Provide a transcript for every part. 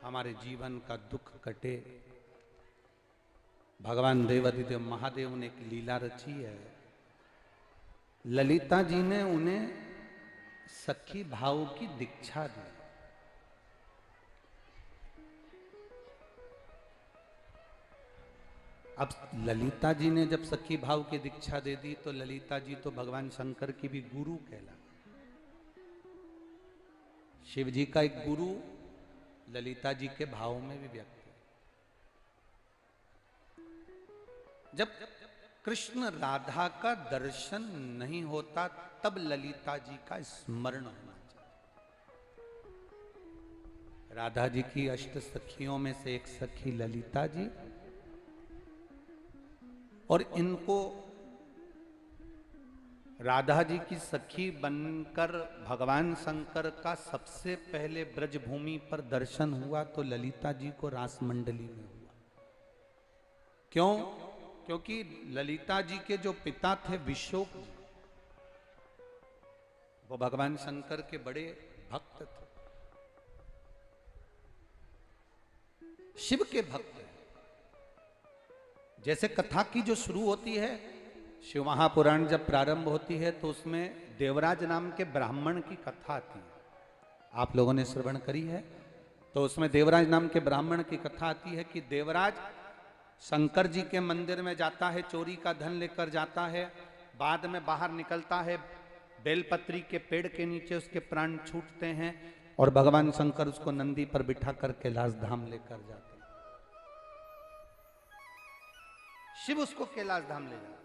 हमारे जीवन का दुख कटे। भगवान देवादिदेव महादेव ने एक लीला रची है। ललिता जी ने उन्हें सखी भाव की दीक्षा दी। अब ललिता जी ने जब सखी भाव की दीक्षा दे दी तो ललिता जी तो भगवान शंकर की भी गुरु कहला। शिव जी का एक गुरु ललिता जी के भाव में भी व्यक्त है। जब कृष्ण राधा का दर्शन नहीं होता तब ललिता जी का स्मरण होना चाहिए। राधा जी की अष्ट सखियों में से एक सखी ललिता जी, और इनको राधा जी की सखी बनकर भगवान शंकर का सबसे पहले ब्रजभूमि पर दर्शन हुआ तो ललिता जी को रास मंडली में हुआ। क्यों? क्योंकि ललिता जी के जो पिता थे विशोक जी, वो भगवान शंकर के बड़े भक्त थे, शिव के भक्त हैं। जैसे कथा की जो शुरू होती है, शिव महापुराण जब प्रारंभ होती है तो उसमें देवराज नाम के ब्राह्मण की कथा आती है। आप लोगों ने श्रवण करी है। तो उसमें देवराज नाम के ब्राह्मण की कथा आती है कि देवराज शंकर जी के मंदिर में जाता है, चोरी का धन लेकर जाता है, बाद में बाहर निकलता है, बेलपत्री के पेड़ के नीचे उसके प्राण छूटते हैं और भगवान शंकर उसको नंदी पर बिठा कर कैलाश धाम लेकर जाते हैं। शिव उसको कैलाश धाम ले जाते।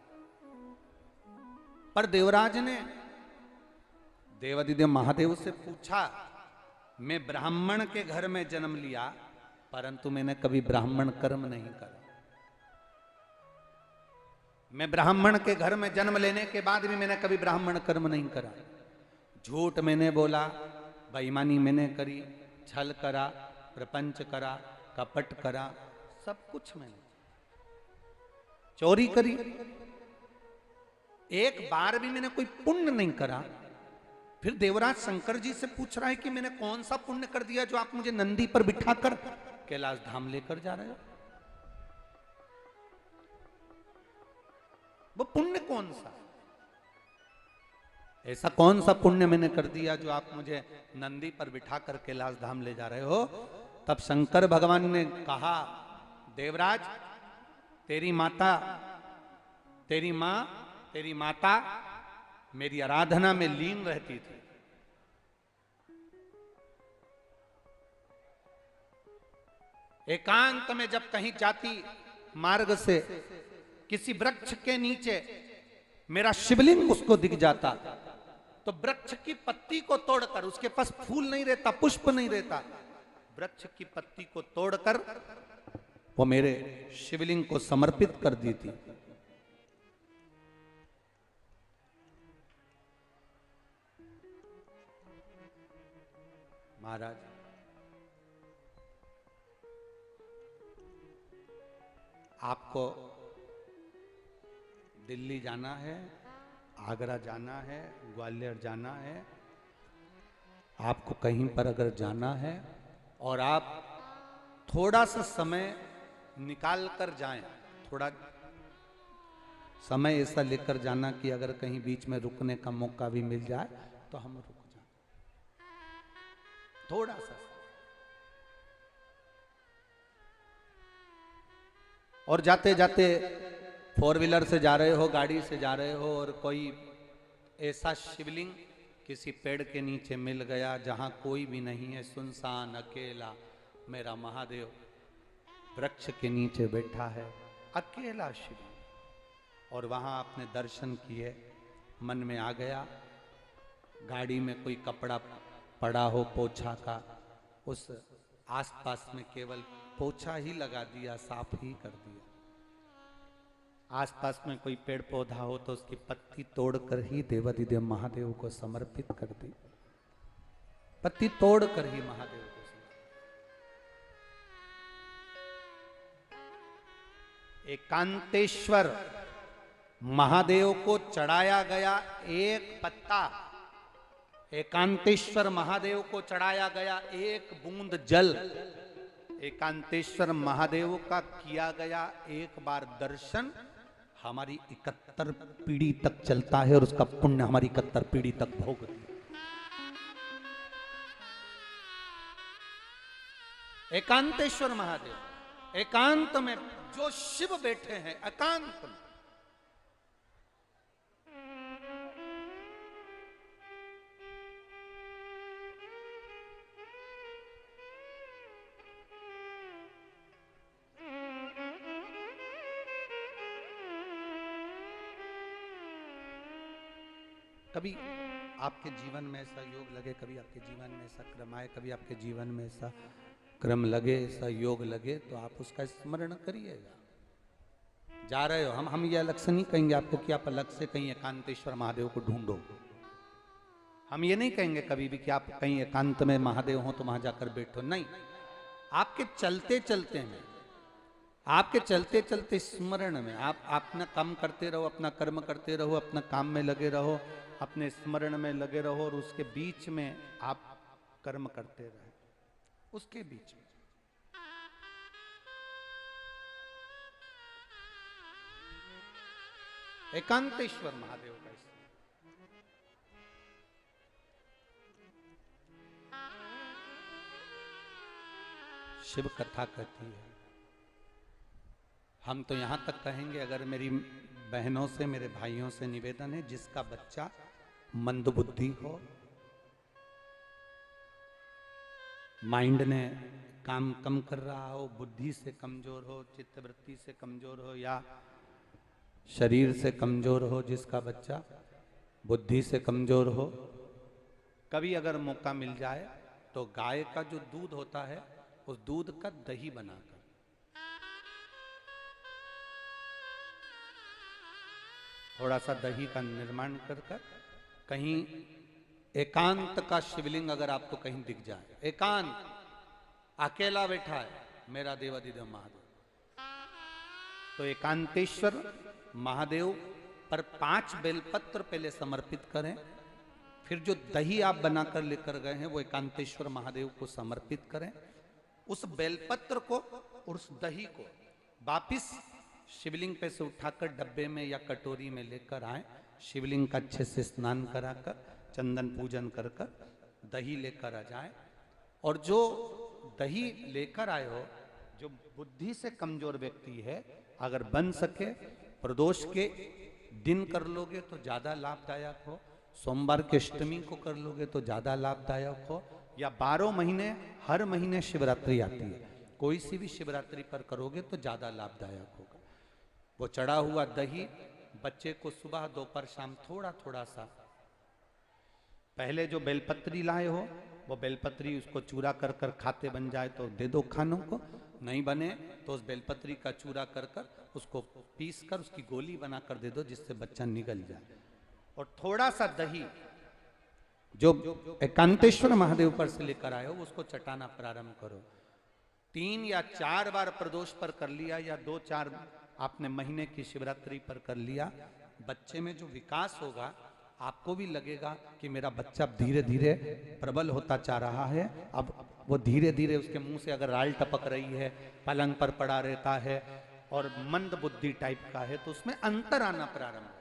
पर देवराज ने देवादिदेव महादेव से पूछा, मैं ब्राह्मण के घर में जन्म लिया परंतु मैंने कभी ब्राह्मण कर्म नहीं करा। मैं ब्राह्मण के घर में जन्म लेने के बाद भी मैंने कभी ब्राह्मण कर्म नहीं करा। झूठ मैंने बोला, बेईमानी मैंने करी, छल करा, प्रपंच करा, कपट करा, सब कुछ मैंने, चोरी करी, एक बार भी मैंने कोई पुण्य नहीं करा। फिर देवराज शंकर जी से पूछ रहा है कि मैंने कौन सा पुण्य कर दिया जो आप मुझे नंदी पर बिठाकर कैलाश धाम लेकर जा रहे हो? वो पुण्य कौन सा? ऐसा कौन सा पुण्य मैंने कर दिया जो आप मुझे नंदी पर बिठाकर कैलाश धाम ले जा रहे हो? तब शंकर भगवान ने कहा, देवराज तेरी माता, तेरी मां, तेरी माता मेरी आराधना में लीन रहती थी। एकांत में जब कहीं जाती मार्ग से किसी वृक्ष के नीचे मेरा शिवलिंग उसको दिख जाता तो वृक्ष की पत्ती को तोड़कर, उसके पास फूल नहीं रहता, पुष्प नहीं रहता, वृक्ष की पत्ती को तोड़कर वो मेरे शिवलिंग को समर्पित कर दी थी। महाराज, आपको दिल्ली जाना है, आगरा जाना है, ग्वालियर जाना है, आपको कहीं पर अगर जाना है और आप थोड़ा सा समय निकाल कर जाएं, थोड़ा समय ऐसा लेकर जाना कि अगर कहीं बीच में रुकने का मौका भी मिल जाए तो हम रुक जाएं, थोड़ा सा। और जाते जाते फोर व्हीलर से जा रहे हो, गाड़ी से जा रहे हो और कोई ऐसा शिवलिंग किसी पेड़ के नीचे मिल गया जहां कोई भी नहीं है, सुनसान अकेला मेरा महादेव वृक्ष के नीचे बैठा है, अकेला शिव, और वहां आपने दर्शन किए, मन में आ गया, गाड़ी में कोई कपड़ा पड़ा हो पोछा का, उस आसपास में केवल पोछा ही लगा दिया, साफ ही कर दिया। आसपास में कोई पेड़ पौधा हो तो उसकी पत्ती तोड़कर ही देवादिदेव महादेव को समर्पित कर दी, पत्ती तोड़कर ही महादेव को समर्पित। एकांतेश्वर महादेव को चढ़ाया गया एक पत्ता, एकांतेश्वर महादेव को चढ़ाया गया एक बूंद जल, एकांतेश्वर महादेव का किया गया एक बार दर्शन हमारी 71 पीढ़ी तक चलता है और उसका पुण्य हमारी 71 पीढ़ी तक भोगती है। एकांतेश्वर महादेव, एकांत में जो शिव बैठे हैं, एकांत में। कभी आपके जीवन में ऐसा योग लगे, कभी आपके जीवन में ऐसा क्रम आए, कभी आपके जीवन में ऐसा क्रम लगे, ऐसा योग लगे, तो आप उसका स्मरण करिएगा। जा रहे हो, हम ये अलग से नहीं कहेंगे आपको कि आप अलग से कहीं एकांतेश्वर महादेव को ढूंढो। हम ये नहीं कहेंगे कभी भी कि आप कहीं एकांत में महादेव हो तो वहां जाकर बैठो, नहीं। आपके चलते चलते में, आपके चलते चलते स्मरण में आप अपना काम करते रहो, अपना कर्म करते रहो, अपना काम में लगे रहो, अपने स्मरण में लगे रहो, और उसके बीच में आप कर्म करते रहे, उसके बीच में। एकांतेश्वर महादेव का शिव कथा कहती है। हम तो यहां तक कहेंगे, अगर मेरी बहनों से, मेरे भाइयों से निवेदन है, जिसका बच्चा मंदबुद्धि हो, माइंड ने काम कम कर रहा हो, बुद्धि से कमजोर हो, चित्तवृत्ति से कमजोर हो, या शरीर से कमजोर हो, जिसका बच्चा बुद्धि से कमजोर हो, कभी अगर मौका मिल जाए तो गाय का जो दूध होता है, उस दूध का दही बनाकर, थोड़ा सा दही का निर्माण कर कर, कहीं एकांत का शिवलिंग अगर आपको कहीं दिख जाए, एकांत अकेला बैठा है मेरा देवाधिदेव महादेव, तो एकांतेश्वर महादेव पर 5 बेलपत्र पहले समर्पित करें, फिर जो दही आप बनाकर लेकर गए हैं वो एकांतेश्वर महादेव को समर्पित करें। उस बेलपत्र को और उस दही को वापिस शिवलिंग पे से उठाकर डब्बे में या कटोरी में लेकर आए, शिवलिंग का अच्छे से स्नान कराकर, चंदन पूजन कर कर दही लेकर आ जाए। और जो दही लेकर आए हो, जो बुद्धि से कमजोर व्यक्ति है, अगर बन सके प्रदोष के दिन कर लोगे तो ज्यादा लाभदायक हो, सोमवार के अष्टमी को कर लोगे तो ज्यादा लाभदायक हो, या 12 महीने हर महीने शिवरात्रि आती है, कोई सी भी शिवरात्रि पर करोगे तो ज्यादा लाभदायक होगा। वो चढ़ा हुआ दही बच्चे को सुबह दोपहर शाम थोड़ा थोड़ा सा, पहले जो बेलपत्री लाए हो वो बेलपत्री उसको चूरा कर कर खाते बन जाए तो दे दो खानों को, नहीं बने तो उस बेलपत्री का चूरा कर कर उसको पीस कर उसकी गोली बनाकर दे दो, जिससे बच्चा निगल जाए। और थोड़ा सा दही जो एकांतेश्वर महादेव पर से लेकर आए हो उसको चटाना प्रारंभ करो। 3 या 4 बार प्रदोष पर कर लिया, या 2-4 आपने महीने की शिवरात्रि पर कर लिया, बच्चे में जो विकास होगा आपको भी लगेगा कि मेरा बच्चा धीरे धीरे प्रबल होता जा रहा है। अब वो धीरे धीरे उसके मुंह से अगर राल टपक रही है, पलंग पर पड़ा रहता है और मंद बुद्धि टाइप का है, तो उसमें अंतर आना प्रारंभ।